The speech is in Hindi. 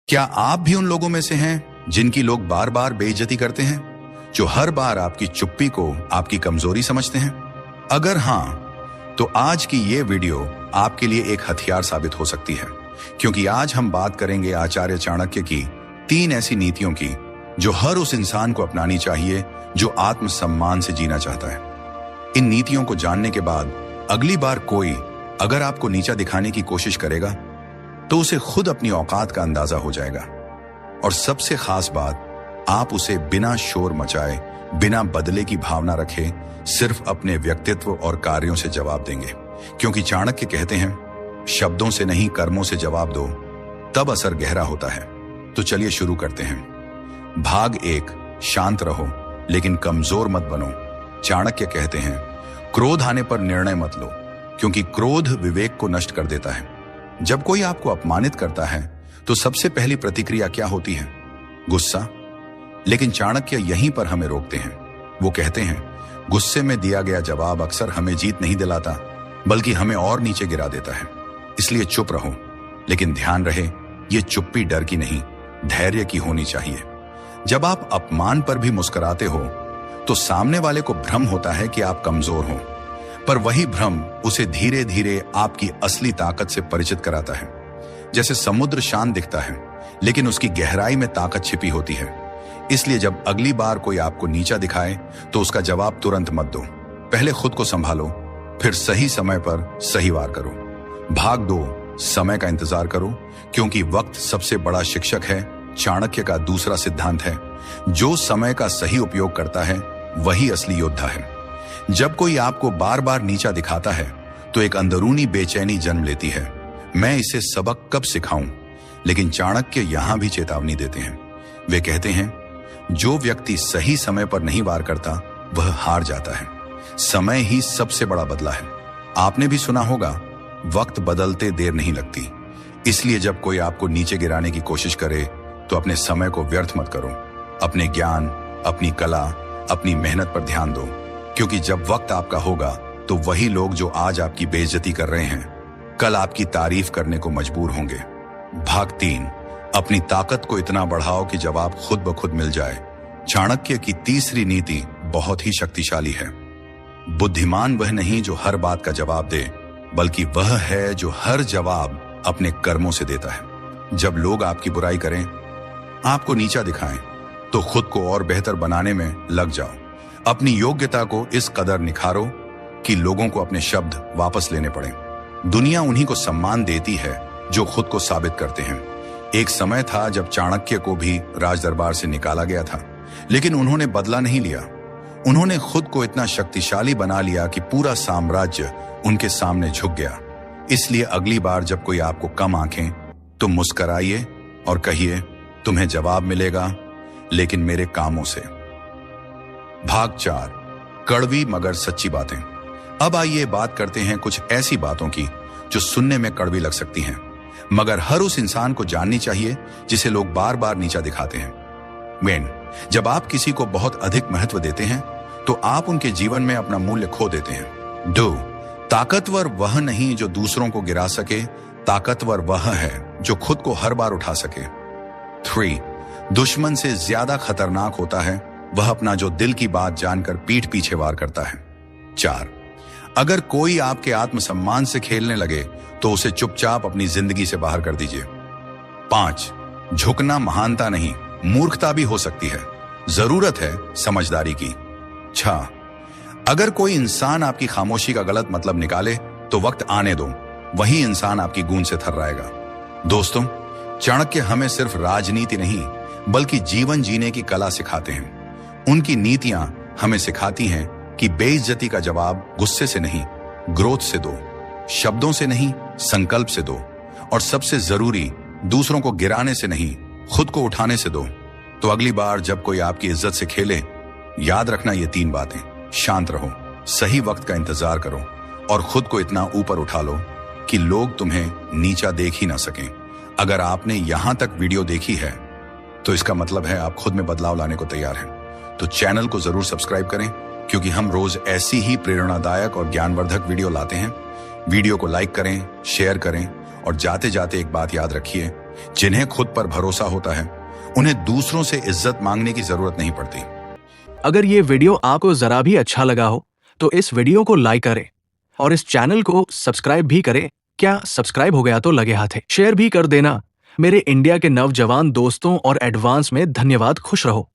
क्या आप भी उन लोगों में से हैं जिनकी लोग बार बार बेइज्जती करते हैं, जो हर बार आपकी चुप्पी को आपकी कमजोरी समझते हैं? अगर हां, तो आज की ये वीडियो आपके लिए एक हथियार साबित हो सकती है, क्योंकि आज हम बात करेंगे आचार्य चाणक्य की 3 ऐसी नीतियों की जो हर उस इंसान को अपनानी चाहिए जो आत्मसम्मान से जीना चाहता है। इन नीतियों को जानने के बाद अगली बार कोई अगर आपको नीचा दिखाने की कोशिश करेगा तो उसे खुद अपनी औकात का अंदाजा हो जाएगा। और सबसे खास बात, आप उसे बिना शोर मचाए, बिना बदले की भावना रखे, सिर्फ अपने व्यक्तित्व और कार्यों से जवाब देंगे। क्योंकि चाणक्य कहते हैं, शब्दों से नहीं कर्मों से जवाब दो, तब असर गहरा होता है। तो चलिए शुरू करते हैं। भाग 1, शांत रहो लेकिन कमजोर मत बनो। चाणक्य कहते हैं, क्रोध आने पर निर्णय मत लो, क्योंकि क्रोध विवेक को नष्ट कर देता है। जब कोई आपको अपमानित करता है तो सबसे पहली प्रतिक्रिया क्या होती है? गुस्सा। लेकिन चाणक्य यहीं पर हमें रोकते हैं। वो कहते हैं, गुस्से में दिया गया जवाब अक्सर हमें जीत नहीं दिलाता, बल्कि हमें और नीचे गिरा देता है। इसलिए चुप रहो, लेकिन ध्यान रहे, ये चुप्पी डर की नहीं, धैर्य की होनी चाहिए। जब आप अपमान पर भी मुस्कुराते हो तो सामने वाले को भ्रम होता है कि आप कमजोर हो, पर वही भ्रम उसे धीरे धीरे आपकी असली ताकत से परिचित कराता है। जैसे समुद्र शांत दिखता है, लेकिन उसकी गहराई में ताकत छिपी होती है। इसलिए जब अगली बार कोई आपको नीचा दिखाए तो उसका जवाब तुरंत मत दो। पहले खुद को संभालो, फिर सही समय पर सही वार करो। भाग 2, समय का इंतजार करो, क्योंकि वक्त सबसे बड़ा शिक्षक है। चाणक्य का दूसरा सिद्धांत है, जो समय का सही उपयोग करता है वही असली योद्धा है। जब कोई आपको बार बार नीचा दिखाता है तो एक अंदरूनी बेचैनी जन्म लेती है, मैं इसे सबक कब सिखाऊं? लेकिन चाणक्य यहां भी चेतावनी देते हैं। वे कहते हैं, जो व्यक्ति सही समय पर नहीं वार करता वह हार जाता है। समय ही सबसे बड़ा बदला है। आपने भी सुना होगा, वक्त बदलते देर नहीं लगती। इसलिए जब कोई आपको नीचे गिराने की कोशिश करे तो अपने समय को व्यर्थ मत करो। अपने ज्ञान, अपनी कला, अपनी मेहनत पर ध्यान दो, क्योंकि जब वक्त आपका होगा तो वही लोग जो आज आपकी बेइज्जती कर रहे हैं, कल आपकी तारीफ करने को मजबूर होंगे। भाग 3, अपनी ताकत को इतना बढ़ाओ कि जवाब खुद ब खुद मिल जाए। चाणक्य की तीसरी नीति बहुत ही शक्तिशाली है। बुद्धिमान वह नहीं जो हर बात का जवाब दे, बल्कि वह है जो हर जवाब अपने कर्मों से देता है। जब लोग आपकी बुराई करें, आपको नीचा दिखाएं, तो खुद को और बेहतर बनाने में लग जाओ। अपनी योग्यता को इस कदर निखारो कि लोगों को अपने शब्द वापस लेने पड़े। दुनिया उन्हीं को सम्मान देती है जो खुद को साबित करते हैं। एक समय था जब चाणक्य को भी राज दरबार से निकाला गया था, लेकिन उन्होंने बदला नहीं लिया। उन्होंने खुद को इतना शक्तिशाली बना लिया कि पूरा साम्राज्य उनके सामने झुक गया। इसलिए अगली बार जब कोई आपको कम आंखें तो मुस्कराइए और कहिए, तुम्हें जवाब मिलेगा, लेकिन मेरे कामों से। भाग 4, कड़वी मगर सच्ची बातें। अब आइए बात करते हैं कुछ ऐसी बातों की जो सुनने में कड़वी लग सकती हैं, मगर हर उस इंसान को जाननी चाहिए जिसे लोग बार बार नीचा दिखाते हैं। जब आप किसी को बहुत अधिक महत्व देते हैं तो आप उनके जीवन में अपना मूल्य खो देते हैं। 2, ताकतवर वह नहीं जो दूसरों को गिरा सके, ताकतवर वह है जो खुद को हर बार उठा सके। 3, दुश्मन से ज्यादा खतरनाक होता है वह अपना जो दिल की बात जानकर पीठ पीछे वार करता है। 4, अगर कोई आपके आत्मसम्मान से खेलने लगे तो उसे चुपचाप अपनी जिंदगी से बाहर कर दीजिए। 5, झुकना महानता नहीं, मूर्खता भी हो सकती है। जरूरत है समझदारी की। 6, अगर कोई इंसान आपकी खामोशी का गलत मतलब निकाले तो वक्त आने दो, वही इंसान आपकी गूंज से थर्राएगा। दोस्तों, चाणक्य हमें सिर्फ राजनीति नहीं बल्कि जीवन जीने की कला सिखाते हैं। उनकी नीतियां हमें सिखाती हैं कि बेइज्जती का जवाब गुस्से से नहीं, ग्रोथ से दो, शब्दों से नहीं, संकल्प से दो, और सबसे जरूरी, दूसरों को गिराने से नहीं, खुद को उठाने से दो। तो अगली बार जब कोई आपकी इज्जत से खेले, याद रखना ये 3 बातें। शांत रहो, सही वक्त का इंतजार करो, और खुद को इतना ऊपर उठा लो कि लोग तुम्हें नीचा देख ही ना सकें। अगर आपने यहां तक वीडियो देखी है तो इसका मतलब है आप खुद में बदलाव लाने को तैयार हैं। तो चैनल को जरूर सब्सक्राइब करें, क्योंकि हम रोज ऐसी ही प्रेरणादायक और ज्ञानवर्धक वीडियो लाते हैं। वीडियो को लाइक करें, शेयर करें, और जाते जाते एक बात याद रखिए, जिन्हें खुद पर भरोसा होता है उन्हें दूसरों से इज्जत मांगने की जरूरत नहीं पड़ती। अगर ये वीडियो आपको जरा भी अच्छा लगा हो तो इस वीडियो को लाइक करें और इस चैनल को सब्सक्राइब भी करें। क्या सब्सक्राइब हो गया तो लगे हाथ शेयर भी कर देना। मेरे इंडिया के नौजवान दोस्तों और एडवांस में धन्यवाद। खुश रहो।